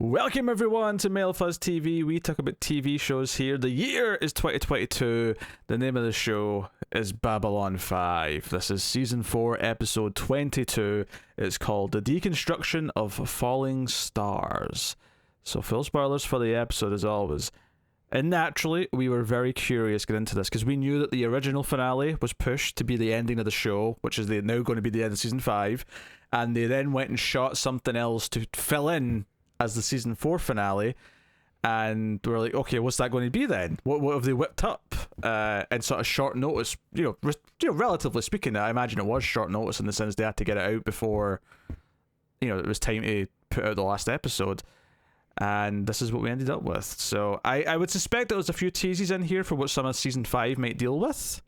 Welcome everyone to Male Fuzz TV. We talk about TV shows here. The year is 2022. The name of the show is Babylon 5. This is season 4, episode 22. It's called The Deconstruction of Falling Stars. So full spoilers for the episode as always. And naturally, we were very curious to get into this because we knew that the original finale was pushed to be the ending of the show, which is now going to be the end of season 5. And they then went and shot something else to fill in as the season 4 finale, and we're like, okay, what's that going to be then? What have they whipped up? And sort of short notice, relatively speaking, I imagine it was short notice in the sense they had to get it out before, it was time to put out the last episode. And this is what we ended up with. So I would suspect there was a few teases in here for what some of season 5 might deal with,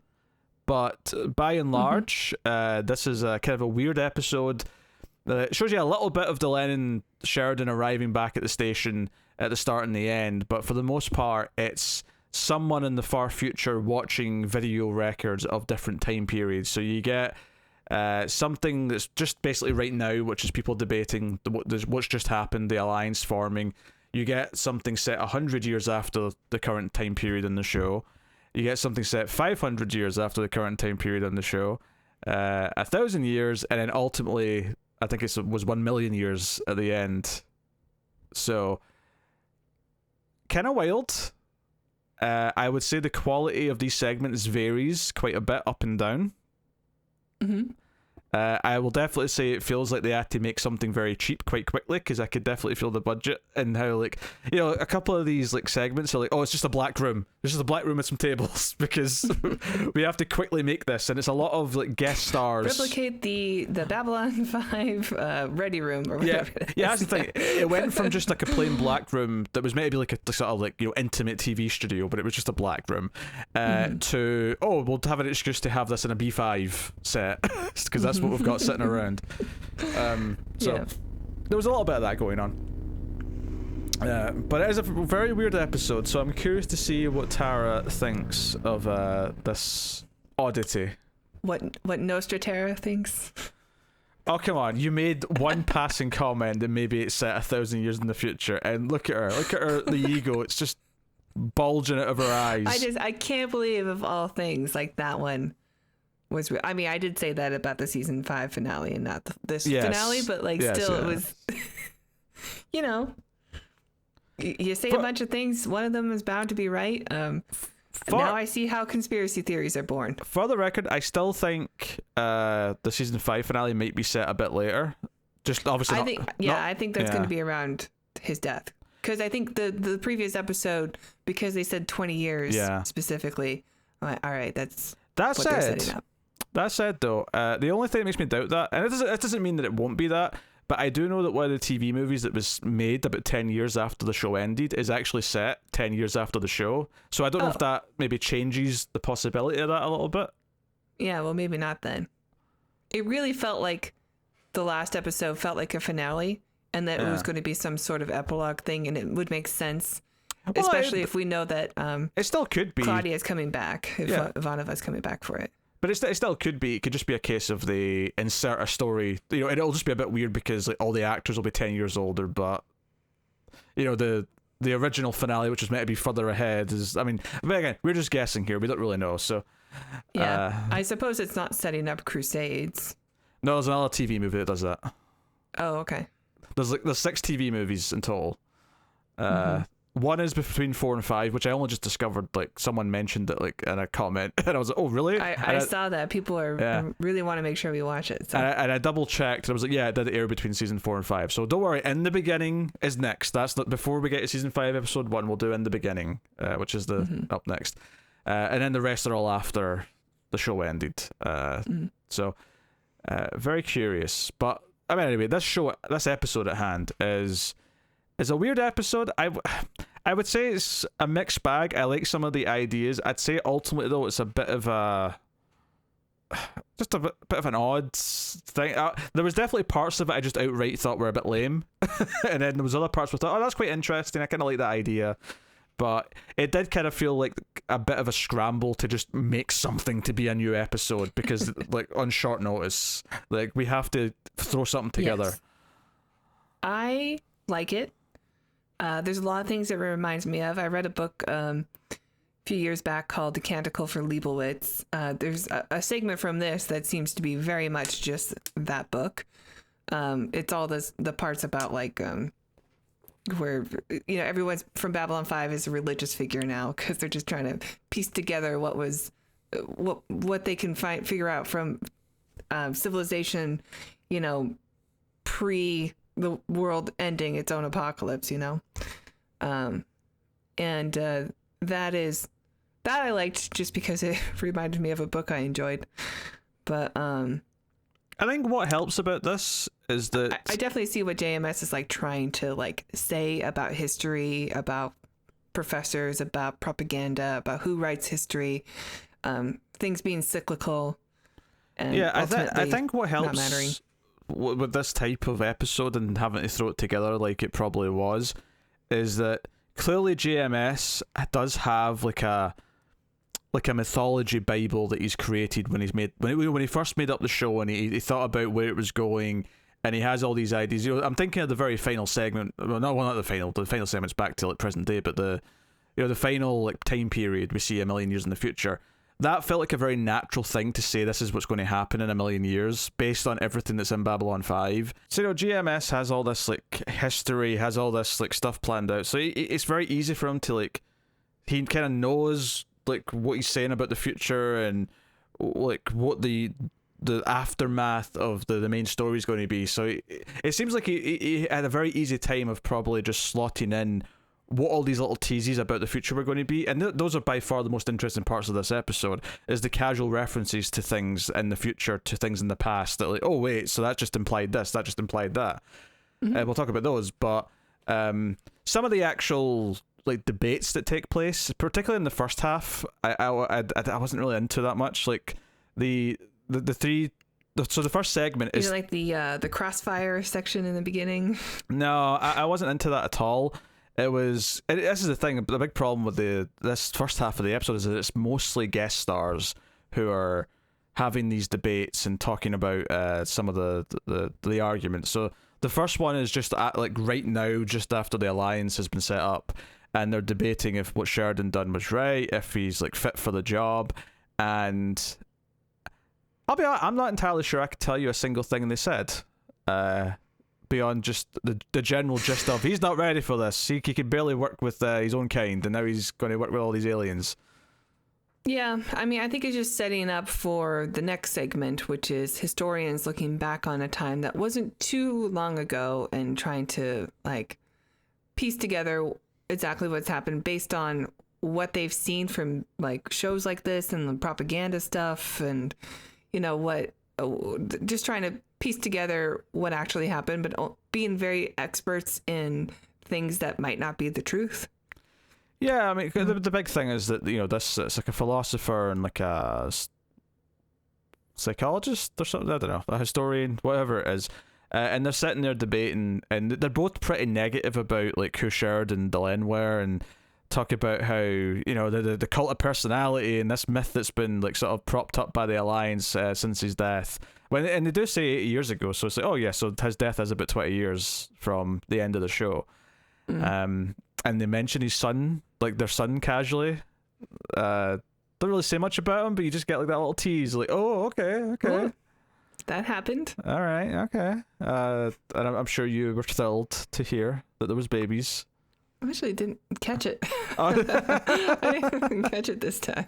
but by and large, this is a kind of a weird episode. It shows you a little bit of Delenn and Sheridan arriving back at the station at the start and the end, but for the most part, it's someone in the far future watching video records of different time periods. So you get something that's just basically right now, which is people debating what's just happened, the alliance forming. You get something set 100 years after the current time period in the show. You get something set 500 years after the current time period in the show. 1,000 years, and then ultimately I think it was 1 million years at the end. So, kind of wild. I would say the quality of these segments varies quite a bit up and down. Mm-hmm. I will definitely say it feels like they had to make something very cheap quite quickly, because I could definitely feel the budget and how, a couple of these segments are like, oh, it's just a black room. It's just a black room with some tables because we have to quickly make this, and it's a lot of guest stars. Replicate the Babylon 5 ready room or whatever. Yeah, that's the thing. It went from just a plain black room that was meant to be a sort of intimate TV studio, but it was just a black room, to we'll have an excuse to have this in a B5 set because that's what we've got sitting around. There was a little bit of that going on. But it is a very weird episode, so I'm curious to see what Tara thinks of this oddity. What Nostra Tara thinks? Oh, come on. You made one passing comment that maybe it's set 1,000 years in the future, and look at her. Look at her, the ego. It's just bulging out of her eyes. I can't believe of all things, that one was real. I mean, I did say that about the season 5 finale and not this finale, but still it was, you say a bunch of things, one of them is bound to be right. Now I see how conspiracy theories are born. For the record, I still think the season 5 finale might be set a bit later. Just obviously I think that's going to be around his death. Because I think the previous episode, because they said 20 years specifically, I'm like, all right, that's what they're setting up. That said, though, the only thing that makes me doubt that, and it doesn't mean that it won't be that, but I do know that one of the TV movies that was made about 10 years after the show ended is actually set 10 years after the show. So I don't know if that maybe changes the possibility of that a little bit. Yeah, well, maybe not then. It really felt like the last episode felt like a finale, and that it was going to be some sort of epilogue thing, and it would make sense. Well, especially if we know that it still could be Claudia's coming back, if Ivanova's coming back for it. But it still could be. It could just be a case of they insert a story. It'll just be a bit weird because all the actors will be 10 years older. But the original finale, which was meant to be further ahead, is. I mean, but again, we're just guessing here. We don't really know. So I suppose it's not setting up Crusades. No, there's another TV movie that does that. Oh, okay. There's 6 TV movies in total. One is between 4 and 5, which I only just discovered. Someone mentioned it in a comment, and I was like, "Oh, really?" I saw that people are really want to make sure we watch it. So. And I double checked, and I was like, "Yeah, it did air between season 4 and 5." So don't worry. In the Beginning is next. That's before we get to season 5, episode 1. We'll do In the Beginning, which is the up next, and then the rest are all after the show ended. So very curious, but I mean, anyway, this episode at hand is a weird episode. I would say it's a mixed bag. I like some of the ideas. I'd say ultimately, though, it's a bit of a bit of an odd thing. There was definitely parts of it I just outright thought were a bit lame, and then there was other parts where I thought, oh, that's quite interesting. I kind of like that idea, but it did kind of feel like a bit of a scramble to just make something to be a new episode because, on short notice, we have to throw something together. Yes. I like it. There's a lot of things it reminds me of. I read a book a few years back called The Canticle for Leibowitz. There's a segment from this that seems to be very much just that book. It's all the parts about like where everyone's from Babylon 5 is a religious figure now because they're just trying to piece together what they can figure out from civilization, pre the world ending its own apocalypse, and that I liked just because it reminded me of a book I enjoyed. But I think what helps about this is that I definitely see what JMS is like trying to like say about history, about professors, about propaganda, about who writes history, things being cyclical. And I think what helps with this type of episode and having to throw it together like it probably was is that clearly JMS does have like a mythology bible that he's created when he first made up the show, and he thought about where it was going, and he has all these ideas. I'm thinking of the very final segment. Well, not the final segment's back to like present day, but the final like time period we see a million years in the future. That felt like a very natural thing to say. This is what's going to happen in a million years based on everything that's in Babylon 5. So GMS has all this like history, has all this like stuff planned out. So it's very easy for him to like, he kind of knows like what he's saying about the future and like what the aftermath of the main story is going to be. So it seems like he had a very easy time of probably just slotting in what all these little teases about the future were going to be, and those are by far the most interesting parts of this episode, is the casual references to things in the future, to things in the past, that like, oh wait, so that just implied this, that just implied that. We'll talk about those, but some of the actual like debates that take place, particularly in the first half, I wasn't really into that much. Like the first segment is like the crossfire section in the beginning. No, I wasn't into that at all. This is the thing, the big problem with this first half of the episode is that it's mostly guest stars who are having these debates and talking about some of the arguments. So the first one is just like right now, just after the alliance has been set up, and they're debating if what Sheridan done was right, if he's like fit for the job, and I'll be honest, I'm not entirely sure I could tell you a single thing they said. Beyond just the general gist of he's not ready for this. He could barely work with his own kind, and now he's going to work with all these aliens. Yeah, I mean, I think it's just setting up for the next segment, which is historians looking back on a time that wasn't too long ago and trying to like piece together exactly what's happened based on what they've seen from like shows like this and the propaganda stuff, and just trying to piece together what actually happened, but being very experts in things that might not be the truth. Yeah, I mean, the big thing is that this it's like a philosopher and like a psychologist or something. I don't know, a historian, whatever it is, and they're sitting there debating, and they're both pretty negative about like who Sheridan and Delenn were, and talk about how the cult of personality and this myth that's been like sort of propped up by the Alliance since his death. And they do say 80 years ago, so it's like, oh yeah, so his death is about 20 years from the end of the show. And they mention his son, like their son, casually. Don't really say much about him, but you just get like that little tease, like, oh, okay. Well, that happened. All right, okay. And I'm sure you were thrilled to hear that there was babies. I actually didn't catch it. Oh. I didn't catch it this time.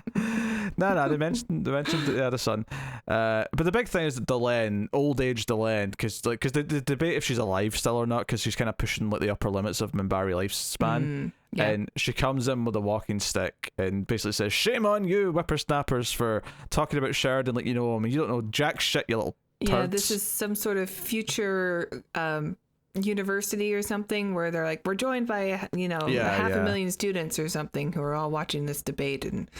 No, they mentioned the son. But the big thing is that Delenn, old age Delenn, because the debate if she's alive still or not, because she's kind of pushing like the upper limits of Minbari lifespan. Yeah. And she comes in with a walking stick and basically says, "Shame on you, whippersnappers, for talking about Sheridan like you know him. You don't know jack shit, you little turds." Yeah, this is some sort of future university or something where they're like, we're joined by half a million students or something who are all watching this debate, and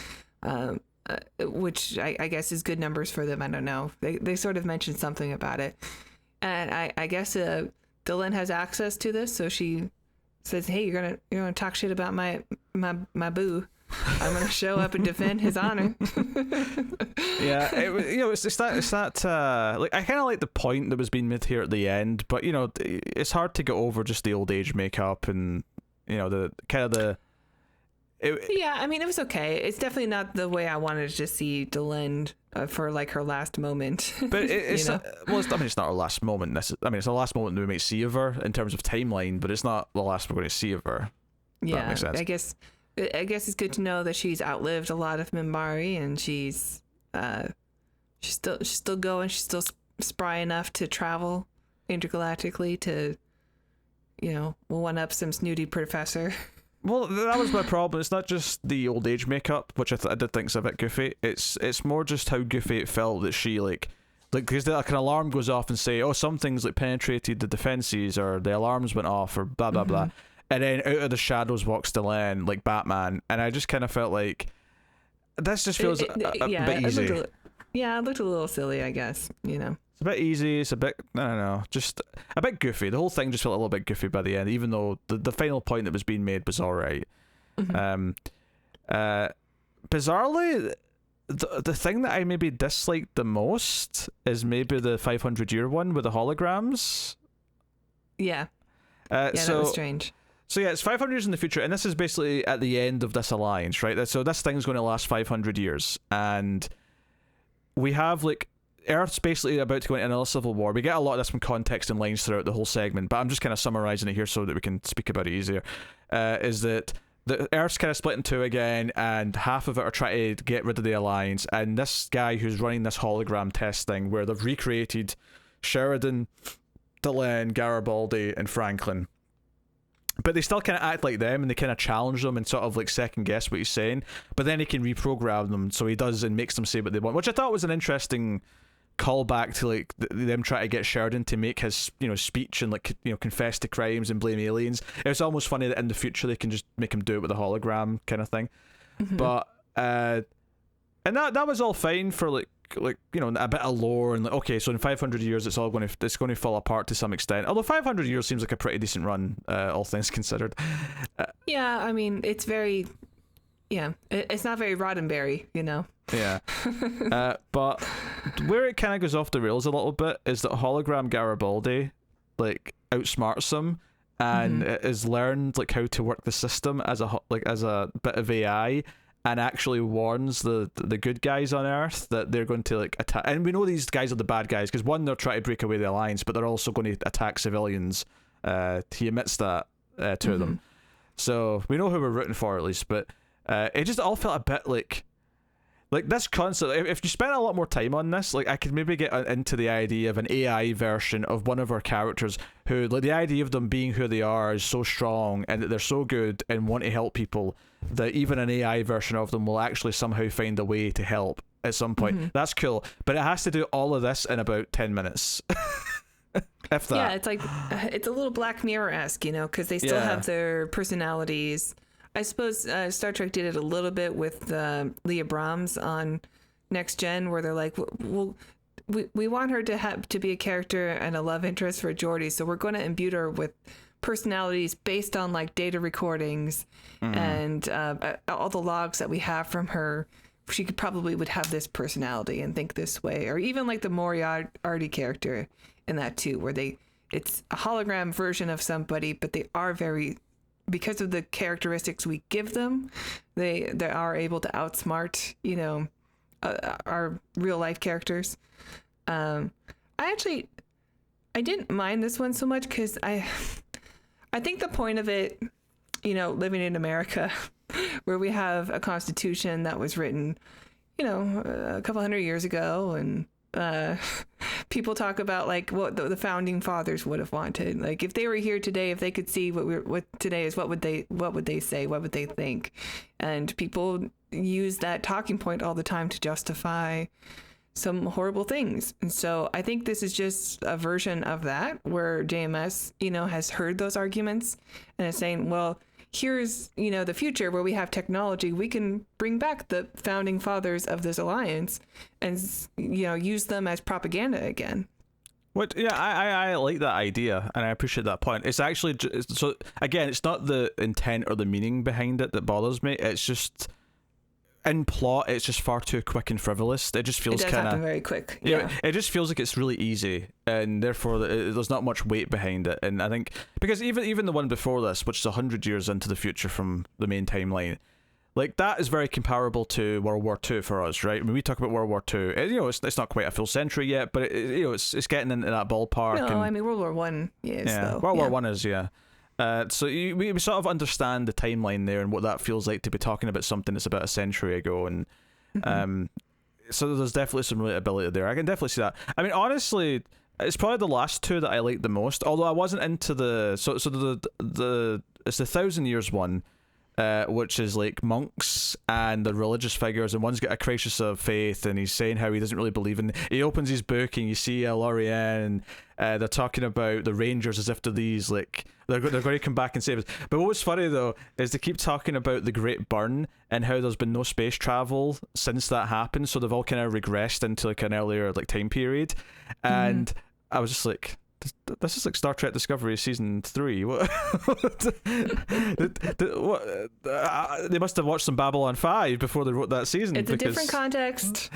which I guess is good numbers for them. I don't know. They sort of mentioned something about it, and I guess Delenn has access to this, so she says, "Hey, you're gonna talk shit about my boo. I'm gonna show up and defend his honor." Yeah, it's that like I kind of like the point that was being made here at the end, but it's hard to get over just the old age makeup and the kind of the. Yeah, I mean, it was okay. It's definitely not the way I wanted to see Delenn for like her last moment. But it's not, it's not her last moment. It's the last moment we might see of her in terms of timeline, but it's not the last we're going to see of her. Yeah, that makes sense. I guess it's good to know that she's outlived a lot of Minbari, and she's still going. She's still spry enough to travel intergalactically to, one up some snooty professor. Well, that was my problem. It's not just the old age makeup, which I did think's a bit goofy. It's more just how goofy it felt that she because like an alarm goes off and say, oh, something's like penetrated the defenses, or the alarms went off, or blah blah blah, and then out of the shadows walks Delenn like Batman, and I just kind of felt like this just feels a bit easy. It looked a little silly, I guess. It's a bit easy. It's a bit, I don't know, just a bit goofy. The whole thing just felt a little bit goofy by the end, even though the final point that was being made was all right. Bizarrely, the thing that I maybe disliked the most is maybe the 500-year one with the holograms. Yeah. That was strange. So yeah, it's 500 years in the future, and this is basically at the end of this alliance, right? So this thing's going to last 500 years, and we have like Earth's basically about to go into another civil war. We get a lot of this from context and lines throughout the whole segment, but I'm just kind of summarizing it here so that we can speak about it easier. Is that the Earth's kind of split in two again, and half of it are trying to get rid of the Alliance, and this guy who's running this hologram test thing where they've recreated Sheridan, Delenn, Garibaldi, and Franklin. But they still kind of act like them, and they kind of challenge them and sort of like second guess what he's saying. But then he can reprogram them, so he does, and makes them say what they want, which I thought was an interesting callback to like them trying to get Sheridan to make his speech and like confess to crimes and blame aliens. It was almost funny that in the future they can just make him do it with a hologram kind of thing. But and that was all fine for like a bit of lore and like, okay, so in 500 years it's going to fall apart to some extent, although 500 years seems like a pretty decent run, all things considered. Yeah, I mean, it's very, it's not very Roddenberry, Yeah. But where it kind of goes off the rails a little bit is that hologram Garibaldi like outsmarts him and has learned like how to work the system as a bit of AI, and actually warns the good guys on Earth that they're going to like attack. And we know these guys are the bad guys because one, they're trying to break away the Alliance, but they're also going to attack civilians. He admits that to them, so we know who we're rooting for at least. But it just all felt a bit like this concept. If you spent a lot more time on this, like I could maybe get into the idea of an AI version of one of our characters who, like, the idea of them being who they are is so strong and that they're so good and want to help people that even an AI version of them will actually somehow find a way to help at some point. That's cool, but it has to do all of this in about 10 minutes. If that. Yeah, it's like it's a little Black Mirror-esque, because they still have their personalities. I suppose Star Trek did it a little bit with Leah Brahms on Next Gen, where they're like, well, we want her to be a character and a love interest for Geordi, so we're going to imbue her with personalities based on like data recordings and all the logs that we have from her. She would have this personality and think this way, or even like the Moriarty character in that too, where it's a hologram version of somebody, but they are very, because of the characteristics we give them, they are able to outsmart our real life characters. I didn't mind this one so much because I think the point of it, living in America, where we have a constitution that was written, a couple hundred years ago, and people talk about like what the founding fathers would have wanted. Like if they were here today, if they could see what today is, what would they say? What would they think? And people use that talking point all the time to justify some horrible things. And so I think this is just a version of that, where JMS, has heard those arguments and is saying, well, here's, the future where we have technology. We can bring back the founding fathers of this alliance and, use them as propaganda again. I like that idea, and I appreciate that point. It's actually, so again, it's not the intent or the meaning behind it that bothers me. It's just, in plot, it's just far too quick and frivolous. It just feels it does kind happen of very quick. Yeah, it just feels like it's really easy, and therefore there's not much weight behind it. And I think because even the one before this, which is 100 years into the future from the main timeline, like that is very comparable to World War II for us, right? When we talk about World War II, it's not quite a full century yet, but it's getting into that ballpark. No, I mean World War One is though. World War One is so we sort of understand the timeline there and what that feels like to be talking about something that's about a century ago, and so there's definitely some relatability there. I can definitely see that. I mean, honestly, it's probably the last two that I like the most. Although I wasn't into the it's the 1,000 Years one, which is like monks and the religious figures, and one's got a crisis of faith, and he's saying how he doesn't really believe in. He opens his book, and you see Lorien, and they're talking about the Rangers as if they're these like they're going to come back and save us. But what was funny though is they keep talking about the Great Burn and how there's been no space travel since that happened, so they've all kind of regressed into like an earlier like time period, and I was just like, this is like Star Trek Discovery season 3. What? They must have watched some Babylon 5 before they wrote that season. It's a different context.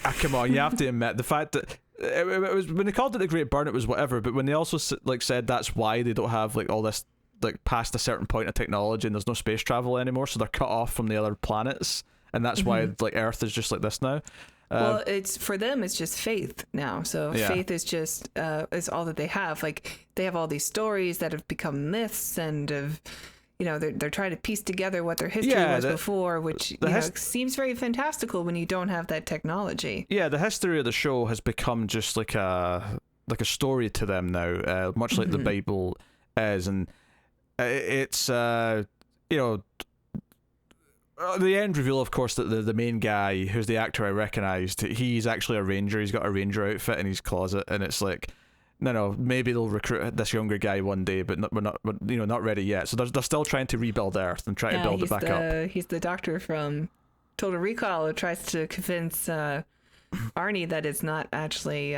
Come on, you have to admit the fact that it was when they called it the Great Burn, it was whatever. But when they also like said that's why they don't have like all this like past a certain point of technology and there's no space travel anymore, so they're cut off from the other planets, and that's why like Earth is just like this now. Well, it's for them. It's just faith now. So faith is just is all that they have. Like they have all these stories that have become myths, and they're trying to piece together what their history was before, which seems very fantastical when you don't have that technology. Yeah, the history of the show has become just like a story to them now, much like the Bible is, and it's the end reveal, of course, that the main guy, who's the actor I recognised, he's actually a ranger. He's got a ranger outfit in his closet, and it's like, no, maybe they'll recruit this younger guy one day, but we're not ready yet. So they're still trying to rebuild Earth and try to build it back up. He's the doctor from Total Recall who tries to convince Arnie that it's not actually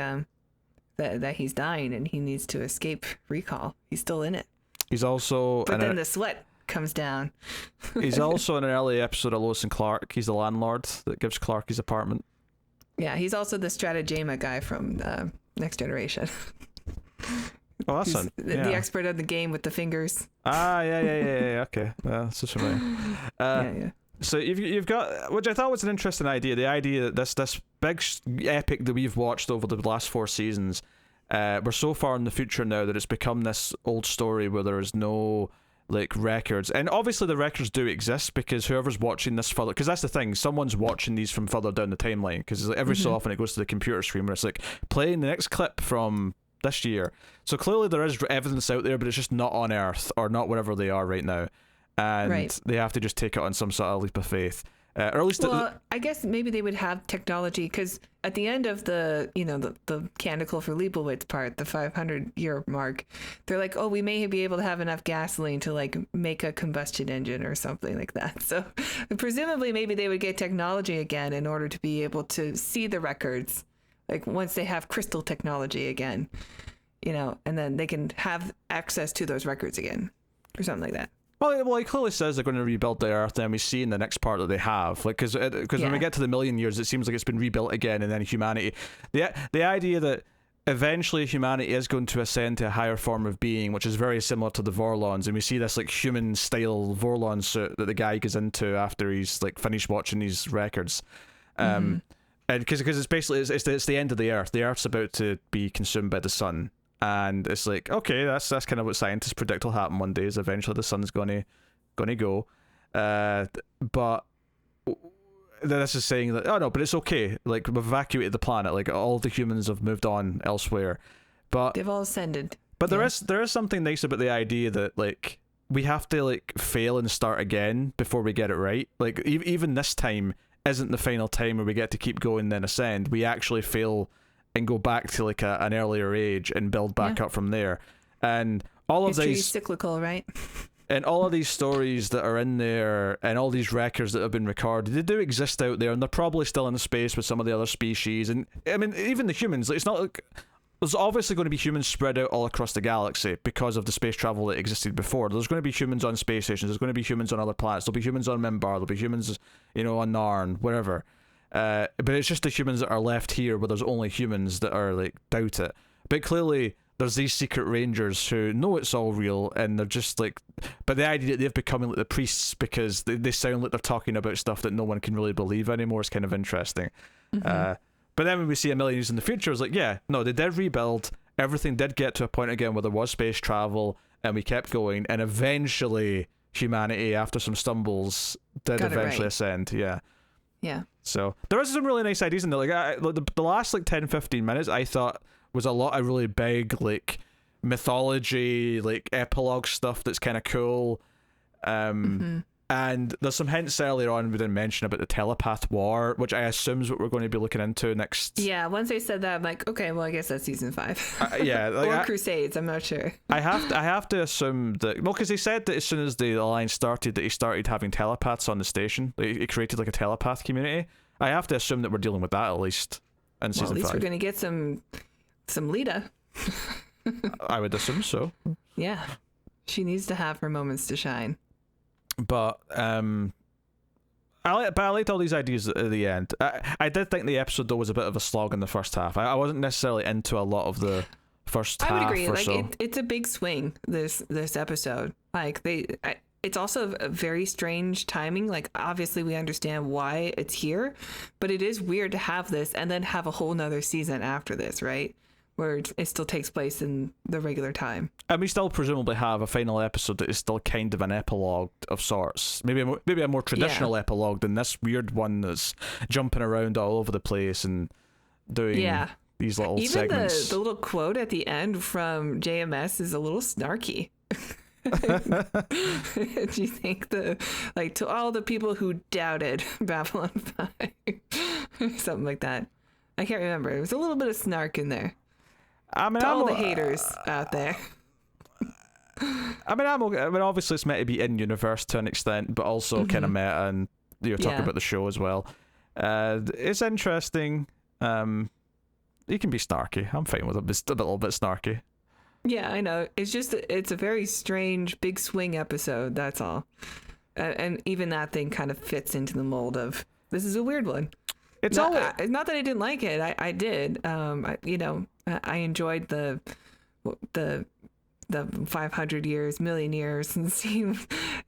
that he's dying and he needs to escape recall. He's still in it. He's also, but then the sweat comes down. He's also in an early episode of Lois and Clark. He's the landlord that gives Clark his apartment. Yeah, he's also the Straczynski guy from Next Generation. Oh, that's the expert of the game with the fingers. Yeah. Okay, that's just familiar. So you've got, which I thought was an interesting idea. The idea that this big epic that we've watched over the last 4 seasons, we're so far in the future now that it's become this old story where there is no like records, and obviously the records do exist because whoever's watching this further, because that's the thing, someone's watching these from further down the timeline, because like every so often it goes to the computer screen where it's like playing the next clip from this year. So clearly there is evidence out there, but it's just not on Earth or not wherever they are right now, and they have to just take it on some sort of leap of faith. Or at least I guess maybe they would have technology, because at the end of the Canticle for Leibowitz part, the 500-year mark, they're like, oh, we may be able to have enough gasoline to like make a combustion engine or something like that. So presumably maybe they would get technology again in order to be able to see the records, like once they have crystal technology again, and then they can have access to those records again or something like that. Well, he clearly says they're going to rebuild the Earth, and we see in the next part that they have, like, because when we get to the 1,000,000 years, it seems like it's been rebuilt again, and then humanity, the idea that eventually humanity is going to ascend to a higher form of being, which is very similar to the Vorlons, and we see this like human style Vorlon suit that the guy goes into after he's like finished watching these records, and because it's basically it's the end of the Earth. The Earth's about to be consumed by the sun. And it's like, okay, that's kind of what scientists predict will happen one day, is eventually the sun's gonna go. But this is saying that, oh no, but it's okay. Like, we've evacuated the planet. Like, all the humans have moved on elsewhere. But they've all ascended. But there is something nice about the idea that like we have to like fail and start again before we get it right. Like even this time isn't the final time where we get to keep going then ascend. We actually fail and go back to like an earlier age and build back up from there. And all of these cyclical, right? And all of these stories that are in there and all these records that have been recorded, they do exist out there, and they're probably still in space with some of the other species. And I mean, even the humans, like, it's not like there's obviously going to be humans spread out all across the galaxy because of the space travel that existed before. There's going to be humans on space stations. There's going to be humans on other planets. There'll be humans on Minbar. There'll be humans, on Narn, wherever. But it's just the humans that are left here where there's only humans that are, like, doubt it. But clearly, there's these secret rangers who know it's all real, and they're just, like... But the idea that they've become, like, the priests because they sound like they're talking about stuff that no one can really believe anymore is kind of interesting. But then when we see a million years in the future, it's like, yeah, no, they did rebuild. Everything did get to a point again where there was space travel, and we kept going. And eventually, humanity, after some stumbles, did eventually ascend. Yeah. Yeah. So there was some really nice ideas in there. Like the last like 10, 15 minutes, I thought was a lot of really big like mythology, like epilogue stuff that's kind of cool. And there's some hints earlier on we didn't mention about the Telepath War, which I assume is what we're going to be looking into next. Yeah, once they said that, I'm like, okay, well, I guess that's season 5. Yeah, like, or Crusades. I'm not sure. I have to assume that because he said that as soon as the alliance started, that he started having telepaths on the station. Like, he created like a telepath community. I have to assume that we're dealing with that at least in season 5. At least we're going to get some Lita. I would assume so. Yeah, she needs to have her moments to shine. But I liked all these ideas at the end. I did think the episode though was a bit of a slog in the first half. I wasn't necessarily into a lot of the first half. I would agree. Or like so. It's a big swing this episode. Like it's also a very strange timing. Like obviously we understand why it's here, but it is weird to have this and then have a whole nother season after this, right? Where it still takes place in the regular time. And we still presumably have a final episode that is still kind of an epilogue of sorts. Maybe a more traditional epilogue than this weird one that's jumping around all over the place and doing these little segments. Even the little quote at the end from JMS is a little snarky. Do you think to all the people who doubted Babylon 5, something like that? I can't remember. There was a little bit of snark in there. I mean, all the haters out there. I mean, obviously it's meant to be in universe to an extent, but also kind of meta, and you're talking about the show as well. It's interesting. You can be snarky. I'm fine with it. It's a little bit snarky. Yeah, I know. It's a very strange big swing episode. That's all. And even that thing kind of fits into the mold of this is a weird one. It's not that I didn't like it. I did. I enjoyed the 500 years, million years, and seeing,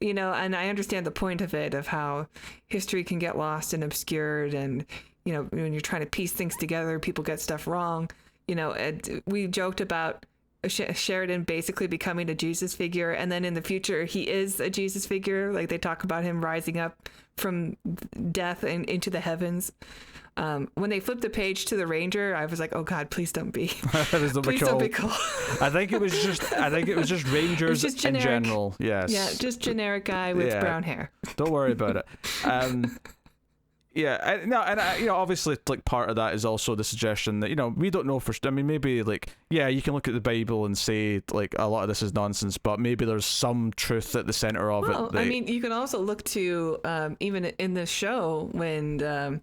and I understand the point of it, of how history can get lost and obscured, and when you're trying to piece things together, people get stuff wrong. We joked about Sheridan basically becoming a Jesus figure, and then in the future he is a Jesus figure. Like they talk about him rising up from death and into the heavens. When they flipped the page to the Ranger, I was like, "Oh God, please don't be, please don't be called." I think it was just Rangers just in general. Yes. Yeah, just generic guy with brown hair. Don't worry about it. Obviously, like part of that is also the suggestion that we don't know for. I mean, maybe you can look at the Bible and say like a lot of this is nonsense, but maybe there's some truth at the center of it. I mean, you can also look to even in the show when.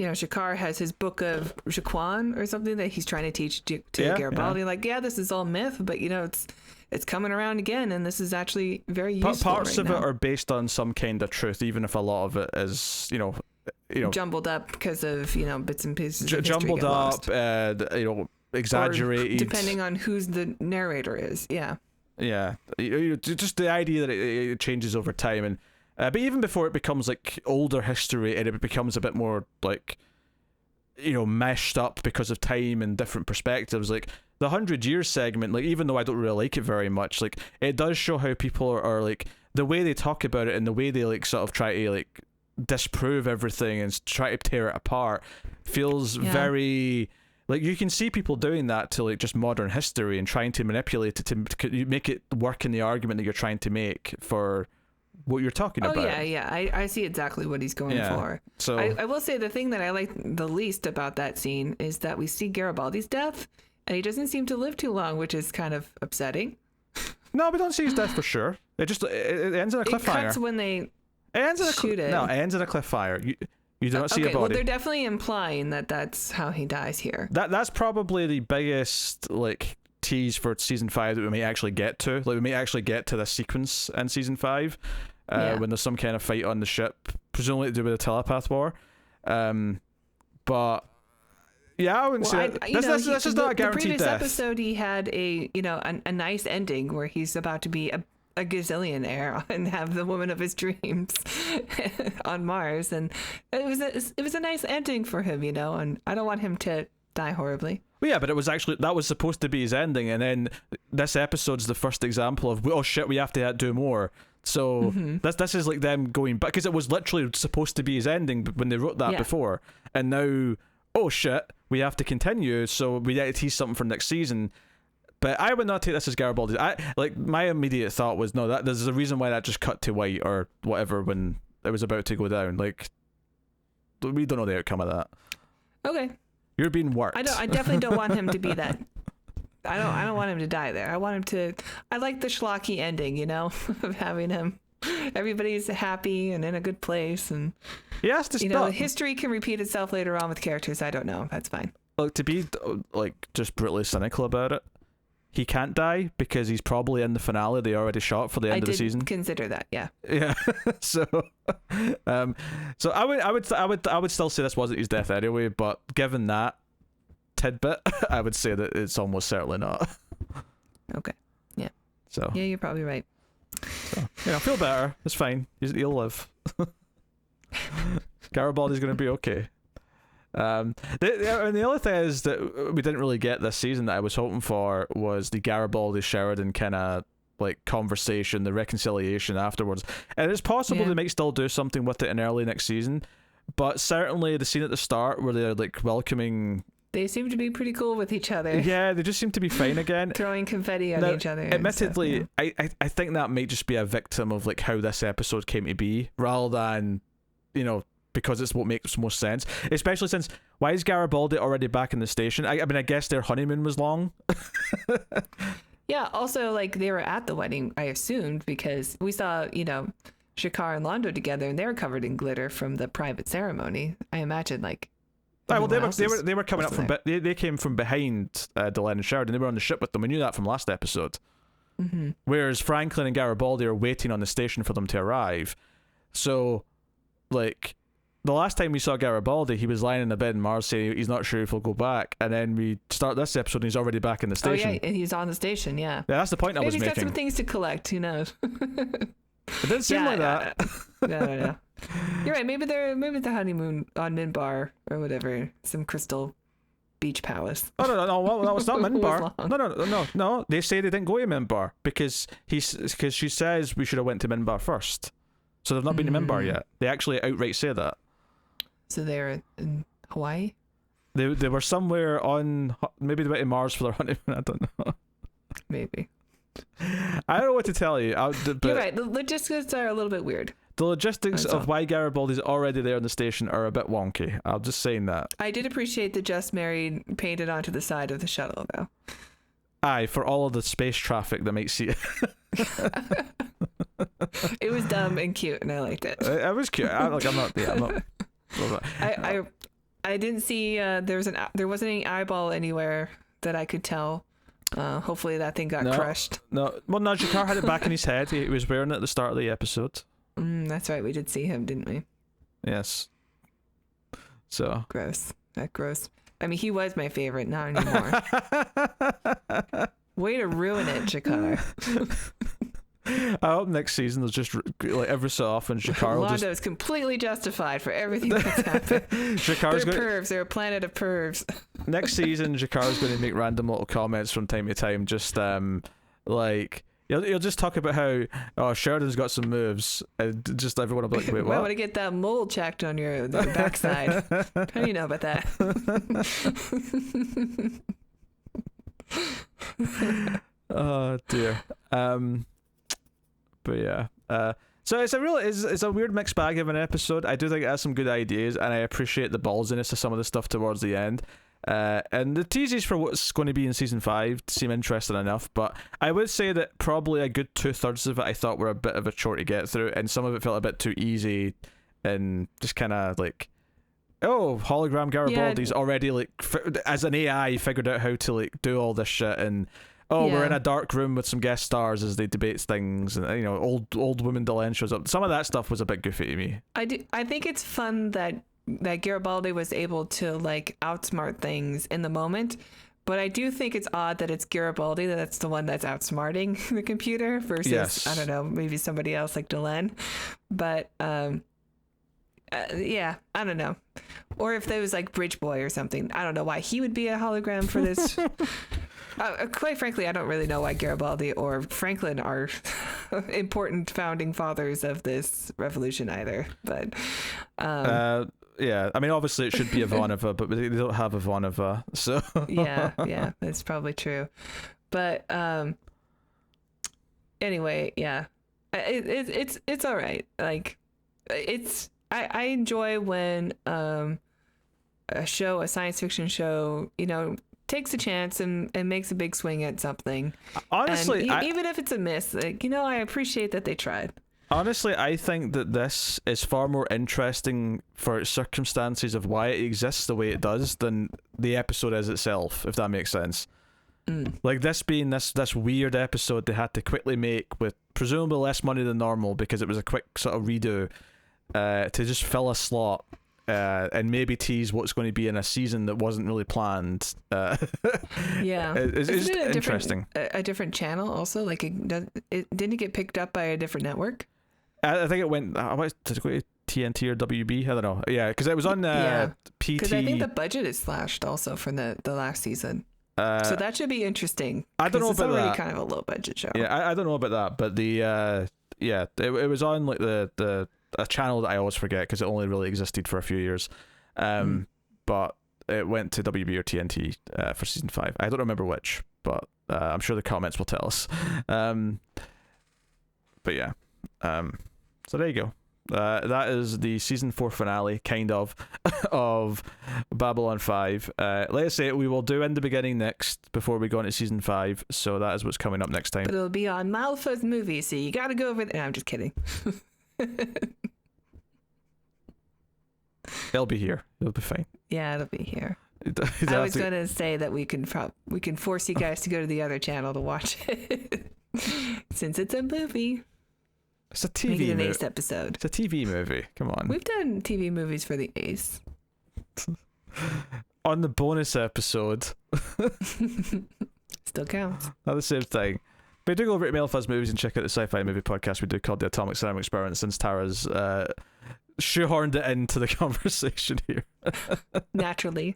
Shakar has his book of Jaquan or something that he's trying to teach to Garibaldi. This is all myth, but it's coming around again, and this is actually very useful. Parts of it are based on some kind of truth, even if a lot of it is jumbled up because of bits and pieces. Jumbled up, exaggerated, or depending on who's the narrator is. Yeah. Yeah, just the idea that it changes over time and. But even before it becomes like older history and it becomes a bit more like, meshed up because of time and different perspectives, like the 100 Years segment, like even though I don't really like it very much, like it does show how people are like the way they talk about it and the way they like sort of try to like disprove everything and try to tear it apart feels very like you can see people doing that to like just modern history and trying to manipulate it to make it work in the argument that you're trying to make for what you're talking about. I see exactly what he's going for. So I will say the thing that I like the least about that scene is that we see Garibaldi's death and he doesn't seem to live too long, which is kind of upsetting. No, we don't see his death for sure. It ends in a cliffhanger. It cuts when they it ends in shoot it. No, it ends in a cliffhanger. You do not see a body. Well, they're definitely implying that that's how he dies here. That's probably the biggest like tease for season 5 that we may actually get to. Like we may actually get to this sequence in season 5, when there's some kind of fight on the ship, presumably to do with the Telepath War. But yeah, I wouldn't say this is not a guaranteed death. The previous episode, he had a nice ending where he's about to be a gazillionaire and have the woman of his dreams on Mars, and it was a nice ending for him, and I don't want him to die horribly. Well, yeah, but that was supposed to be his ending, and then this episode's the first example of, oh shit, we have to do more. So this is like them going back, because it was literally supposed to be his ending when they wrote that before, and now, oh shit, we have to continue, so we need to tease something for next season. But I would not take this as Garibaldi. My immediate thought was, no, there's a reason why that just cut to white or whatever when it was about to go down. Like, we don't know the outcome of that. Okay. You're being worked. I definitely don't want him to be that. I don't want him to die there. I want him to. I like the schlocky ending, of having him. Everybody's happy and in a good place, and he has to stop. History can repeat itself later on with characters. I don't know. That's fine. Look, to be like just brutally cynical about it, he can't die because he's probably in the finale they already shot for the end of the season. I did consider that, yeah. Yeah. So I would still say this wasn't his death anyway, but given that tidbit, I would say that it's almost certainly not. Okay. Yeah. So yeah, you're probably right. So, feel better. It's fine. He'll live. Garibaldi's going to be okay. The other thing is that we didn't really get this season that I was hoping for was the Garibaldi Sheridan kind of like conversation, the reconciliation afterwards, and it's possible they might still do something with it in early next season, but certainly the scene at the start where they're like welcoming, they seem to be pretty cool with each other. Yeah, they just seem to be fine again. Throwing confetti on each other. Admittedly, I think that may just be a victim of like how this episode came to be, rather than because it's what makes most sense, especially since why is Garibaldi already back in the station? I mean, I guess their honeymoon was long. Yeah, also, like, they were at the wedding, I assumed, because we saw, Shakar and Londo together, and they were covered in glitter from the private ceremony. I imagine, like... Well, they were coming up from... They came from behind Delenn and Sheridan. They were on the ship with them. We knew that from last episode. Mm-hmm. Whereas Franklin and Garibaldi are waiting on the station for them to arrive. So, like... The last time we saw Garibaldi, he was lying in the bed in Mars saying he's not sure if he'll go back. And then we start this episode and he's already back in the station. Oh, yeah, and he's on the station, yeah. Yeah, that's the point I was making. Maybe he's got some things to collect, who knows? It didn't seem like that. No. You're right, maybe the honeymoon on Minbar or whatever, some crystal beach palace. Oh, no, well, that was not Minbar. No. They say they didn't go to Minbar because she says we should have went to Minbar first. So they've not been to Minbar yet. They actually outright say that. So they're in Hawaii? They were somewhere on... Maybe they went to Mars for their honeymoon. I don't know. Maybe. I don't know what to tell you. But you're right. The logistics are a little bit weird. The logistics of why Garibaldi's already there in the station are a bit wonky. I'm just saying that. I did appreciate the just married painted onto the side of the shuttle, though. Aye, for all of the space traffic that might see it. It was dumb and cute, and I liked it. It was cute. I'm not. I didn't see there wasn't any eyeball anywhere that I could tell. Hopefully that thing got crushed. No, well, no, Jakar had it back in his head. He was wearing it at the start of the episode. That's right. We did see him, didn't we? Yes. So gross. That gross. I mean, he was my favorite. Not anymore. Way to ruin it, Jakar. I hope next season there's just like every so often Jakar Londo is completely justified for everything that's happened. Pervs. They're a planet of pervs. Next season, Jakar's going to make random little comments from time to time. Just like you'll just talk about how Sheridan's got some moves, and just everyone will be like, wait, what? I want to get that mole checked on your backside. How do you know about that? Oh dear. But yeah, so it's a weird mixed bag of an episode. I do think it has some good ideas, and I appreciate the ballsiness of some of the stuff towards the end. And the teases for what's going to be in season 5 seem interesting enough, but I would say that probably a good 2/3 of it I thought were a bit of a chore to get through, and some of it felt a bit too easy, and just kind of like hologram Garibaldi's already like as an AI figured out how to like do all this shit, and we're in a dark room with some guest stars as they debate things, and old woman Delenn shows up. Some of that stuff was a bit goofy to me. I think it's fun that Garibaldi was able to like outsmart things in the moment. But I do think it's odd that it's Garibaldi that's the one that's outsmarting the computer versus, I don't know, maybe somebody else like Delenn. But yeah, I don't know. Or if there was like Bridge Boy or something. I don't know why he would be a hologram for this. Quite frankly, I don't really know why Garibaldi or Franklin are important founding fathers of this revolution either. But yeah, I mean, obviously it should be Ivanova, but they don't have Ivanova, so yeah, that's probably true. But anyway, yeah, it's all right. Like, I enjoy when a science fiction show, takes a chance and makes a big swing at something. Honestly, and even if it's a miss, like, I appreciate that they tried. Honestly, I think that this is far more interesting for its circumstances of why it exists the way it does than the episode is itself, if that makes sense. Like this being this weird episode they had to quickly make with presumably less money than normal because it was a quick sort of redo to just fill a slot and maybe tease what's going to be in a season that wasn't really planned. Yeah, it's just interesting. A different channel also, like didn't it get picked up by a different network? I think it went. Did it go to TNT or WB? I don't know. Yeah, because it was on PT. Because I think the budget is slashed also from the last season. So that should be interesting. I don't know it's about already that. Kind of a low budget show. Yeah, I don't know about that, but it was on like a channel that I always forget because it only really existed for a few years. But it went to WB or TNT for season 5. I don't remember which, but I'm sure the comments will tell us. But yeah. So there you go. That is the season 4 finale, kind of Babylon 5. Like I say, we will do In the Beginning next before we go into season 5. So that is what's coming up next time. But it'll be on Malfa's movie, so you got to go over there. No, I'm just kidding. It'll be here. It'll be fine. Yeah, it'll be here. I was going to say that we can force you guys to go to the other channel to watch it since it's a movie. It's a TV movie. An Ace episode. It's a TV movie. Come on. We've done TV movies for the Ace. On the bonus episode. Still counts. Not the same thing. But do go over to Mail Fuzz Movies and check out the sci-fi movie podcast we do called The Atomic Cinema Experiment, since Tara's shoehorned it into the conversation here. Naturally.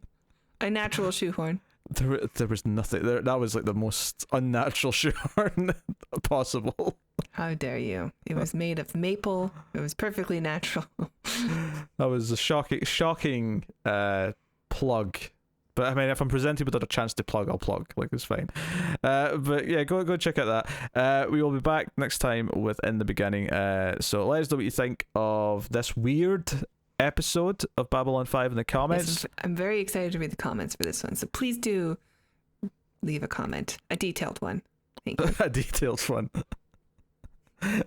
A natural shoehorn. There was nothing there. That was like the most unnatural shoehorn possible. How dare you? It was made of maple. It was perfectly natural. That was a shocking plug. But I mean, if I'm presented with a chance to plug, I'll plug. Like, it's fine. But yeah, go check out that. We will be back next time with In the Beginning. So let us know what you think of this weird episode of Babylon 5 in the comments. Yes, I'm very excited to read the comments for this one. So please do leave a comment. A detailed one. Thank you. A detailed one.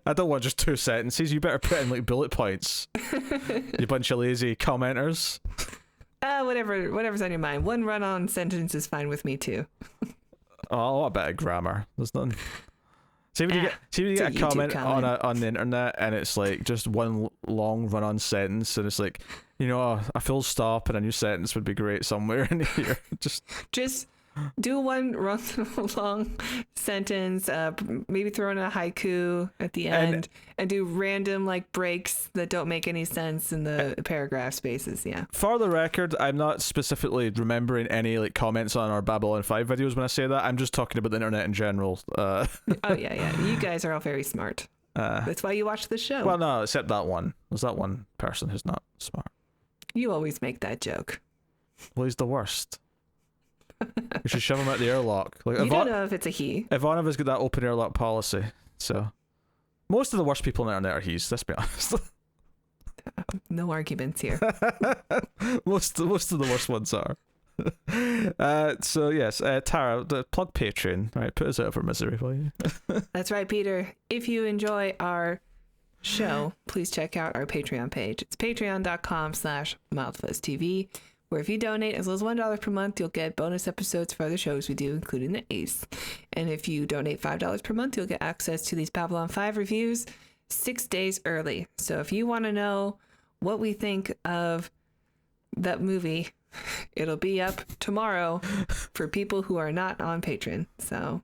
I don't want just 2 sentences. You better put in like bullet points. You bunch of lazy commenters. Whatever's on your mind. One run-on sentence is fine with me too. Oh, a bit of grammar. There's none. See when you get a comment on the internet and it's like just one long run-on sentence and it's like, a full stop and a new sentence would be great somewhere in here. Just do one long sentence, maybe throw in a haiku at the end, and do random like breaks that don't make any sense in the paragraph spaces. Yeah. For the record, I'm not specifically remembering any like comments on our Babylon 5 videos when I say that. I'm just talking about the internet in general. Oh yeah. You guys are all very smart. That's why you watch the show. Well, no, except that one. There's that one person who's not smart. You always make that joke. Well, he's the worst. You should shove him out the airlock. Like, you don't know if it's a he. Ivanova's got that open airlock policy. So most of the worst people on the internet are he's, let's be honest. No arguments here. most of the worst ones are. So yes, Tara, plug Patreon, right? Put us out of our misery, will you? That's right, Peter. If you enjoy our show, please check out our Patreon page. It's patreon.com/MildFuzzTV, where if you donate as little as $1 per month, you'll get bonus episodes for other shows we do, including The Ace. And if you donate $5 per month, you'll get access to these Babylon 5 reviews 6 days early. So if you want to know what we think of that movie, it'll be up tomorrow for people who are not on Patreon. So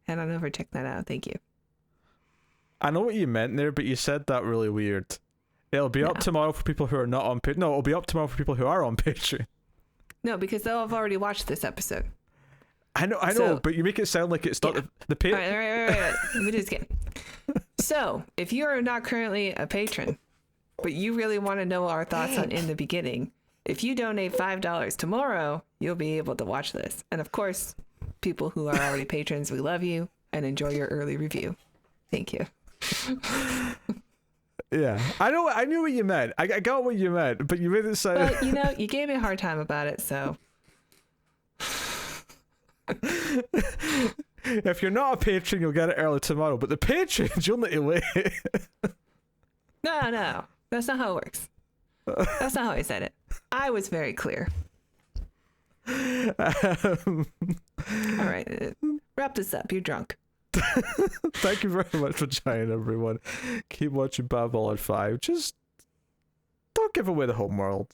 head on over, check that out. Thank you. I know what you meant there, but you said that really weird. It'll be up tomorrow for people who are not on Patreon. No, it'll be up tomorrow for people who are on Patreon. No, because they'll have already watched this episode. I know, but you make it sound like it's not the Patreon. All right. Let me do this again. So, if you are not currently a patron, but you really want to know our thoughts on In the Beginning, if you donate $5 tomorrow, you'll be able to watch this. And of course, people who are already patrons, we love you and enjoy your early review. Thank you. Yeah, I knew what you meant. I got what you meant, but you made it sound. Well, you gave me a hard time about it, so. If you're not a patron, you'll get it early tomorrow. But the patrons, you'll need to wait. No, that's not how it works. That's not how I said it. I was very clear. All right, wrap this up. You're drunk. Thank you very much for joining, everyone. Keep watching Babylon 5. Just don't give away the home world.